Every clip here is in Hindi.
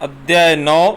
अध्याय 9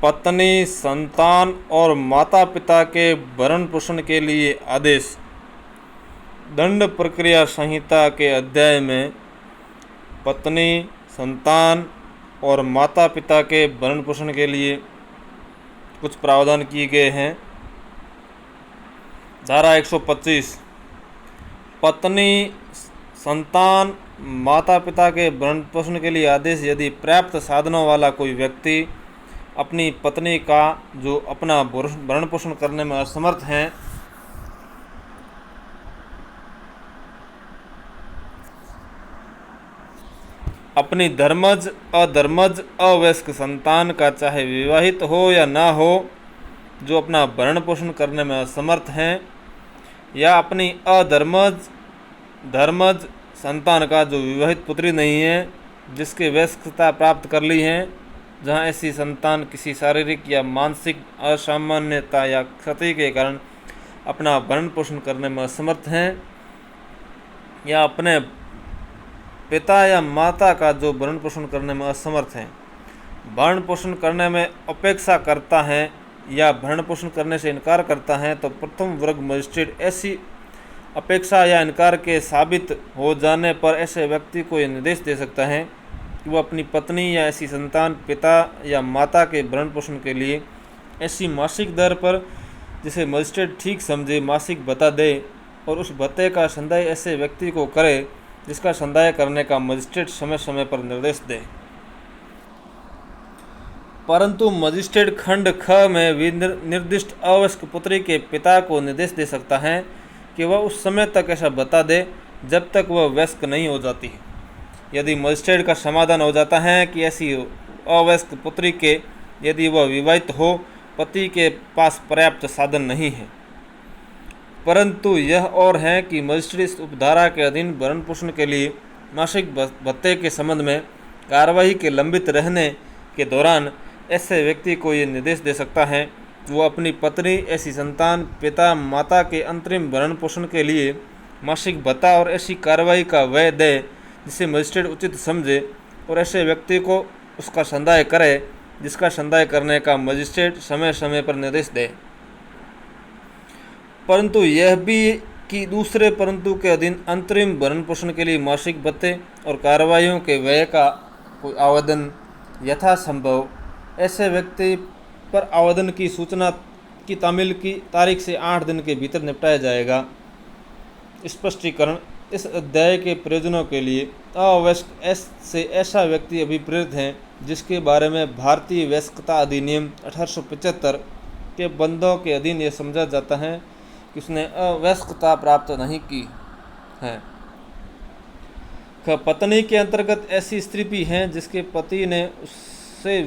पत्नी, संतान और माता पिता के भरण पोषण के लिए आदेश। दंड प्रक्रिया संहिता के अध्याय में पत्नी, संतान और माता पिता के भरण पोषण के लिए कुछ प्रावधान किए गए हैं। धारा 125 पत्नी, संतान, माता पिता के भरण पोषण के लिए आदेश। यदि पर्याप्त साधनों वाला कोई व्यक्ति अपनी पत्नी का जो अपना भरण पोषण करने में असमर्थ हैं अपनी धर्मज, अधर्मज, अवयस्क संतान का, चाहे विवाहित हो या ना हो, जो अपना भरण पोषण करने में असमर्थ हैं, या अपनी अधर्मज, धर्मज संतान का जो विवाहित पुत्री नहीं है, जिसके वयस्कता प्राप्त कर ली है, जहाँ ऐसी संतान किसी शारीरिक या मानसिक असामान्यता या क्षति के कारण अपना भरण पोषण करने में असमर्थ हैं, या अपने पिता या माता का जो भरण पोषण करने में असमर्थ हैं, भरण पोषण करने में अपेक्षा करता है या भरण पोषण करने से इनकार करता है, तो प्रथम वर्ग मजिस्ट्रेट ऐसी अपेक्षा या इनकार के साबित हो जाने पर ऐसे व्यक्ति को यह निर्देश दे सकता है कि वह अपनी पत्नी या ऐसी संतान, पिता या माता के भरण पोषण के लिए ऐसी मासिक दर पर, जिसे मजिस्ट्रेट ठीक समझे, मासिक भत्ता दे, और उस भत्ते का संदाय ऐसे व्यक्ति को करे जिसका संदाय करने का मजिस्ट्रेट समय समय पर निर्देश दे। परंतु मजिस्ट्रेट खंड ख में निर्दिष्ट अवयस्क पुत्री के पिता को निर्देश दे सकता है कि वह उस समय तक ऐसा भत्ता दे जब तक वह वयस्क नहीं हो जाती है। यदि मजिस्ट्रेट का समाधान हो जाता है कि ऐसी अवयस्क पुत्री के, यदि वह विवाहित हो, पति के पास पर्याप्त साधन नहीं है, परंतु यह और है कि मजिस्ट्रेट इस उपधारा के अधीन भरण पोषण के लिए मासिक भत्ते के संबंध में कार्यवाही के लंबित रहने के दौरान ऐसे व्यक्ति को ये निर्देश दे सकता है कि वो अपनी पत्नी, ऐसी संतान, पिता, माता के अंतरिम भरण पोषण के लिए मासिक भत्ता और ऐसी कार्रवाई का व्यय दे जिसे मजिस्ट्रेट उचित समझे, और ऐसे व्यक्ति को उसका संदाय करे जिसका संदाय करने का मजिस्ट्रेट समय समय पर निर्देश दे। परंतु यह भी कि दूसरे परंतु के अधीन अंतरिम भरण पोषण के लिए मासिक भत्ते और कार्रवाइयों के व्यय का कोई आवेदन यथासंभव ऐसे व्यक्ति पर आवेदन की सूचना की तामील की तारीख से 8 दिन के भीतर निपटाया जाएगा। स्पष्टीकरण: इस अध्याय के प्रयोजनों के लिए अवयस्क से ऐसा व्यक्ति अभिप्रेत है जिसके बारे में भारतीय वयस्कता अधिनियम 1875 के बंदों के अधीन यह समझा जाता है कि उसने अवयस्कता प्राप्त नहीं की है। पत्नी के अंतर्गत ऐसी स्त्री भी हैं जिसके पति ने उससे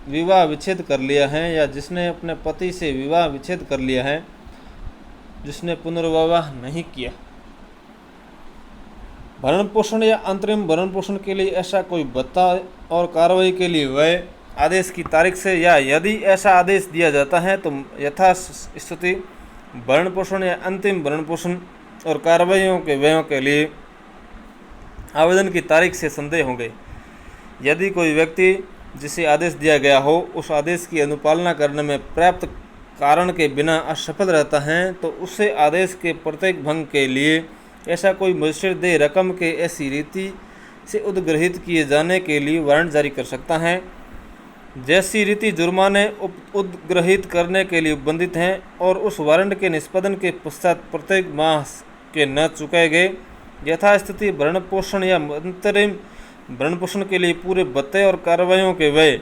विवाह विच्छेद कर लिया है, या जिसने अपने पति से विवाह विच्छेद कर लिया है, जिसने पुनर्विवाह नहीं किया। भरण पोषण या अंतरिम भरण पोषण के लिए ऐसा कोई भत्ता और कार्रवाई के लिए व्यय आदेश की तारीख से, या यदि ऐसा आदेश दिया जाता है तो यथा स्थिति भरण पोषण या अंतिम भरण पोषण और कार्रवाइयों के व्ययों के लिए आवेदन की तारीख से संदेह होंगे। यदि कोई व्यक्ति जिसे आदेश दिया गया हो उस आदेश की अनुपालना करने में पर्याप्त कारण के बिना असफल रहता है, तो उसे आदेश के प्रत्येक भंग के लिए ऐसा कोई मजिस्ट्रेट दे रकम के ऐसी रीति से उद्ग्रहित किए जाने के लिए वारंट जारी कर सकता है जैसी रीति जुर्माने उद्ग्रहित करने के लिए उपबंधित हैं, और उस वारंट के निष्पादन के पश्चात प्रत्येक मास के न चुकाए गए यथास्थिति भरण पोषण या अंतरिम भरण पोषण के लिए पूरे भत्ते और कार्रवाइयों के व्यय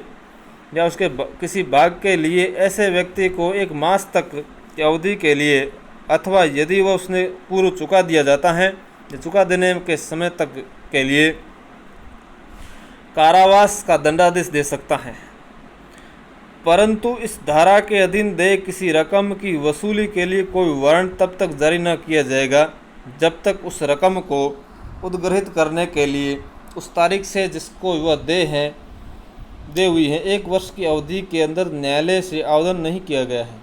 या उसके किसी भाग के लिए ऐसे व्यक्ति को 1 मास तक की अवधि के लिए, अथवा यदि वह उसने पूर्व चुका दिया जाता है, चुका देने के समय तक के लिए कारावास का दंडादेश दे सकता है। परंतु इस धारा के अधीन देय किसी रकम की वसूली के लिए कोई वारंट तब तक जारी न किया जाएगा जब तक उस रकम को उद्ग्रहित करने के लिए उस तारीख से जिसको वह दे हुई है 1 वर्ष की अवधि के अंदर न्यायालय से आवेदन नहीं किया गया है।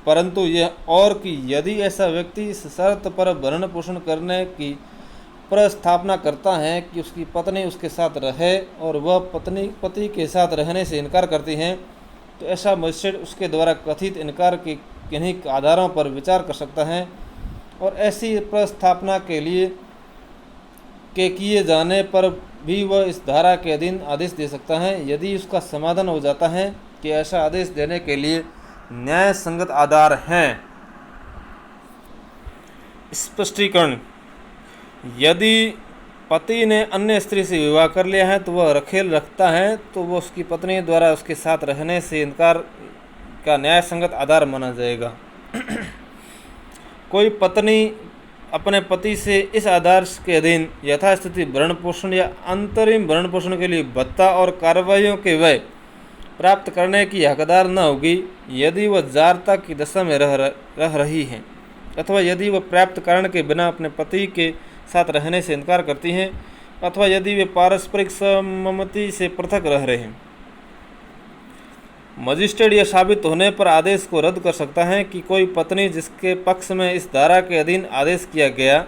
परंतु यह और कि यदि ऐसा व्यक्ति इस शर्त पर भरण पोषण करने की प्रस्थापना करता है कि उसकी पत्नी उसके साथ रहे और वह पति के साथ रहने से इनकार करती हैं, तो ऐसा मजिस्ट्रेट उसके द्वारा कथित इनकार के किन्हीं आधारों पर विचार कर सकता है और ऐसी प्रस्थापना के किए जाने पर भी वह इस धारा के अधीन आदेश दे सकता है, यदि उसका समाधान हो जाता है कि ऐसा आदेश देने के लिए न्याय संगत आधार हैं। स्पष्टीकरण: यदि पति ने अन्य स्त्री से विवाह कर लिया है तो वह रखेल रखता है, तो वह उसकी पत्नी द्वारा उसके साथ रहने से इनकार का न्याय संगत आधार माना जाएगा। कोई पत्नी अपने पति से इस आधार के अधीन यथास्थिति भरण पोषण या अंतरिम भरण पोषण के लिए भत्ता और कार्रवाइयों के व्यय प्राप्त करने की हकदार न होगी यदि वह जारता की दशा में रह रही हैं, अथवा यदि वह पर्याप्त कारण के बिना अपने पति के साथ रहने से इनकार करती हैं, अथवा यदि वे पारस्परिक सहमति से पृथक रह रहे हैं। मजिस्ट्रेट यह साबित होने पर आदेश को रद्द कर सकता है कि कोई पत्नी जिसके पक्ष में इस धारा के अधीन आदेश किया गया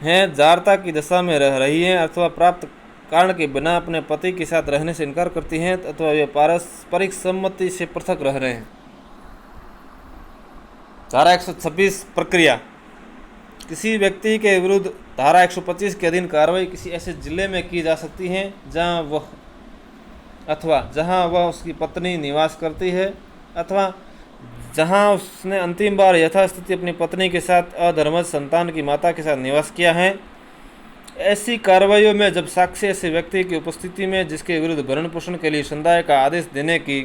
है जारता की दशा में रह रही हैं, अथवा प्राप्त कारण के बिना अपने पति के साथ रहने से इनकार करती हैं, अथवा वे पारस्परिक सम्मति से पृथक रह रहे हैं। धारा 126 प्रक्रिया: किसी व्यक्ति के विरुद्ध धारा 125 के अधीन कार्रवाई किसी ऐसे जिले में की जा सकती है जहां वह उसकी पत्नी निवास करती है, अथवा जहां उसने अंतिम बार यथास्थिति अपनी पत्नी के साथ अधर्मज संतान की माता के साथ निवास किया है। ऐसी कार्रवाइयों में जब साक्ष्य ऐसे व्यक्ति की उपस्थिति में जिसके विरुद्ध भरण पोषण के लिए संदाय का आदेश देने की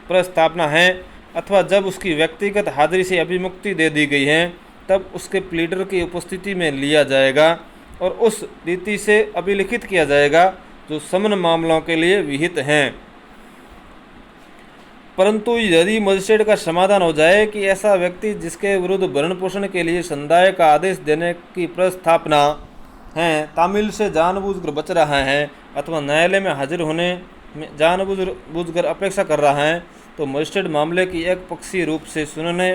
प्रस्तावना है, अथवा जब उसकी व्यक्तिगत हाजिरी से अभिमुक्ति दे दी गई है, तब उसके प्लीडर की उपस्थिति में लिया जाएगा और उस रीति से अभिलिखित किया जाएगा जो समन मामलों के लिए विहित हैं। परंतु यदि मजिस्ट्रेट का समाधान हो जाए कि ऐसा व्यक्ति जिसके विरुद्ध भरण पोषण के लिए संदाय का आदेश देने की प्रस्तावना है तामिल से जानबूझकर बच रहा है, अथवा न्यायालय में हाजिर होने में जानबूझकर अपेक्षा कर रहा है, तो मजिस्ट्रेट मामले की एक पक्षीय रूप से सुनने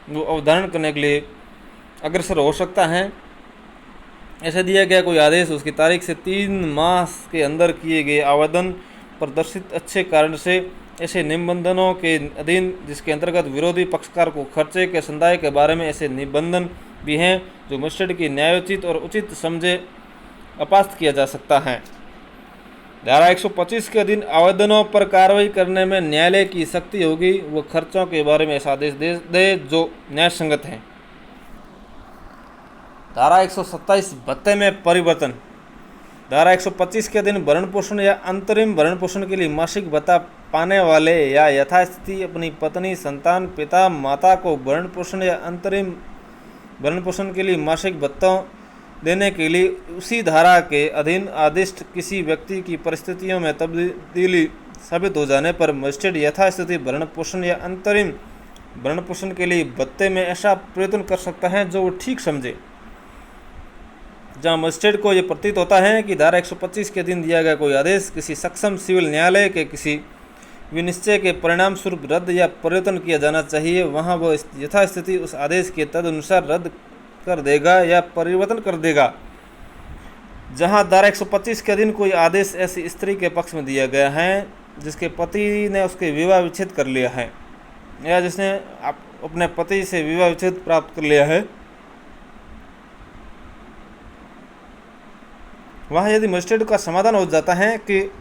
व अवधारण करने के लिए अग्रसर हो सकता है। ऐसे दिया गया कोई आदेश उसकी तारीख से 3 मास के अंदर किए गए आवेदन पर दर्शित अच्छे कारण से ऐसे निबंधनों के अधीन जिसके अंतर्गत विरोधी पक्षकार को खर्चे के संदाय के बारे में ऐसे निबंधन भी हैं जो मजिस्ट्रेट की न्यायोचित और उचित समझे अपास्त किया जा सकता है। धारा 125 के अधीन आवेदनों पर कार्रवाई करने में न्यायालय की शक्ति होगी, वो खर्चों के बारे में ऐसा आदेश दे जो न्याय संगत है। धारा 127 भत्ते में परिवर्तन: धारा 125 के अधीन भरण पोषण या अंतरिम भरण पोषण के लिए मासिक भत्ता पाने वाले या यथास्थिति अपनी पत्नी, संतान, पिता, माता को भरण पोषण या अंतरिम भरण पोषण के लिए मासिक भत्ता देने के लिए उसी धारा के अधीन आदिष्ट किसी व्यक्ति की परिस्थितियों में तब्दीली साबित हो जाने पर मजिस्ट्रेट यथास्थिति भरण पोषण या अंतरिम भरण पोषण के लिए भत्ते में ऐसा प्रयत्न कर सकता है जो वो ठीक समझे। जहां मजिस्ट्रेट को यह प्रतीत होता है कि धारा 125 के अधीन दिया गया कोई आदेश किसी सक्षम सिविल न्यायालय के किसी विनिश्चय के परिणाम स्वरूप रद्द या परिवर्तन किया जाना चाहिए, वहां वह यथास्थिति उस आदेश के तदनुसार रद्द कर देगा या परिवर्तन कर देगा। जहां धारा 125 के अधीन कोई आदेश ऐसी स्त्री के पक्ष में दिया गया है जिसके पति ने उसके विवाह विच्छेद कर लिया है या जिसने अपने पति से विवाह विच्छेद प्राप्त कर लिया है, वहाँ यदि मजिस्ट्रेट का समाधान हो जाता है कि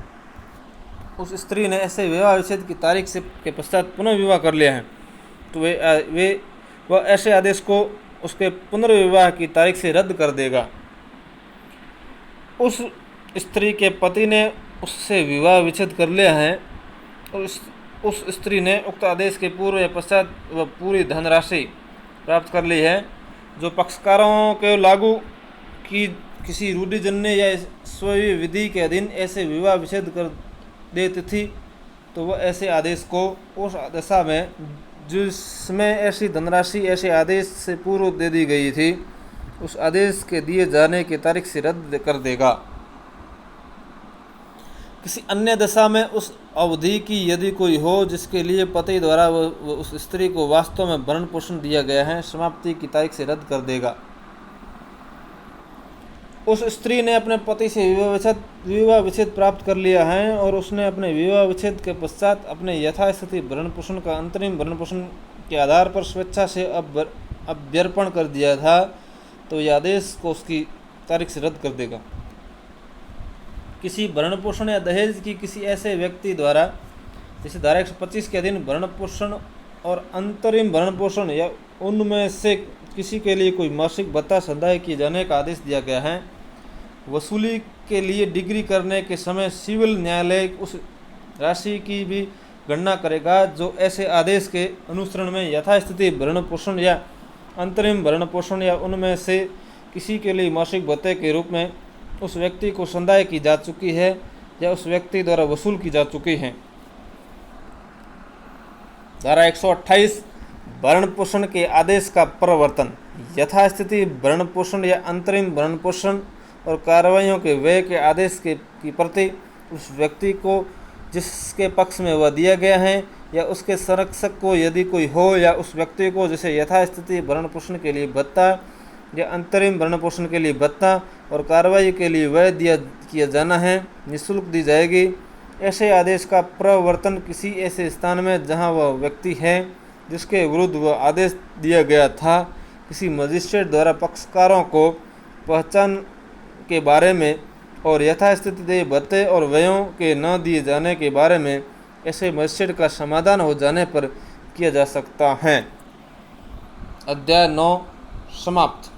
उस स्त्री ने ऐसे विवाह विच्छेद की तारीख से के पश्चात पुनः विवाह कर लिया है, तो वह ऐसे आदेश को उसके पुनर्विवाह की तारीख से रद्द कर देगा। उस स्त्री के पति ने उससे विवाह विच्छेद कर लिया है और उस स्त्री ने उक्त आदेश के पूर्व या पश्चात वह पूरी धनराशि प्राप्त कर ली है जो पक्षकारों के लागू की किसी रूढ़िजन्य या स्वयं विधि के अधीन ऐसे विवाह विच्छेद कर देती थी, तो वह ऐसे आदेश को उस दशा में जिसमें ऐसी धनराशि ऐसे आदेश से पूर्व दे दी गई थी उस आदेश के दिए जाने की तारीख से रद्द कर देगा। किसी अन्य दशा में उस अवधि की यदि कोई हो जिसके लिए पति द्वारा वह उस स्त्री को वास्तव में भरण पोषण दिया गया है समाप्ति की तारीख से रद्द कर देगा। उस स्त्री ने अपने पति से विवाह विच्छेद प्राप्त कर लिया है और उसने अपने विवाह विच्छेद के पश्चात अपने यथास्थिति भरण पोषण का अंतरिम भरण पोषण के आधार पर स्वेच्छा से अभ्यर्पण कर दिया था, तो यह आदेश को उसकी तारीख से रद्द कर देगा। किसी भरण पोषण या दहेज की किसी ऐसे व्यक्ति द्वारा जैसे धारा 125 के अधीन भरण पोषण और अंतरिम भरण पोषण या उनमें से किसी के लिए कोई मासिक भत्ता संदाय किए जाने का आदेश दिया गया है, वसूली के लिए डिग्री करने के समय सिविल न्यायालय उस राशि की भी गणना करेगा जो ऐसे आदेश के अनुसरण में यथास्थिति भरण पोषण या अंतरिम भरण पोषण या उनमें से किसी के लिए मासिक भत्ते के रूप में उस व्यक्ति को संदाय की जा चुकी है या उस व्यक्ति द्वारा वसूल की जा चुकी है। धारा 128 भरण पोषण के आदेश का प्रवर्तन। यथास्थिति भरण पोषण या अंतरिम भरण पोषण और कार्रवाइयों के व्यय के आदेश की प्रति उस व्यक्ति को जिसके पक्ष में वह दिया गया है या उसके संरक्षक को यदि कोई हो या उस व्यक्ति को जिसे यथास्थिति भरण पोषण के लिए भत्ता या अंतरिम भरण पोषण के लिए भत्ता और कार्रवाई के लिए व्यय किया जाना है, निःशुल्क दी जाएगी। ऐसे आदेश का प्रवर्तन किसी ऐसे स्थान में जहां वह व्यक्ति है जिसके विरुद्ध वह आदेश दिया गया था, किसी मजिस्ट्रेट द्वारा पक्षकारों को पहचान के बारे में और यथास्थिति देय भत्ते और व्ययों के न दिए जाने के बारे में ऐसे मजिस्ट्रेट का समाधान हो जाने पर किया जा सकता है। अध्याय 9 समाप्त।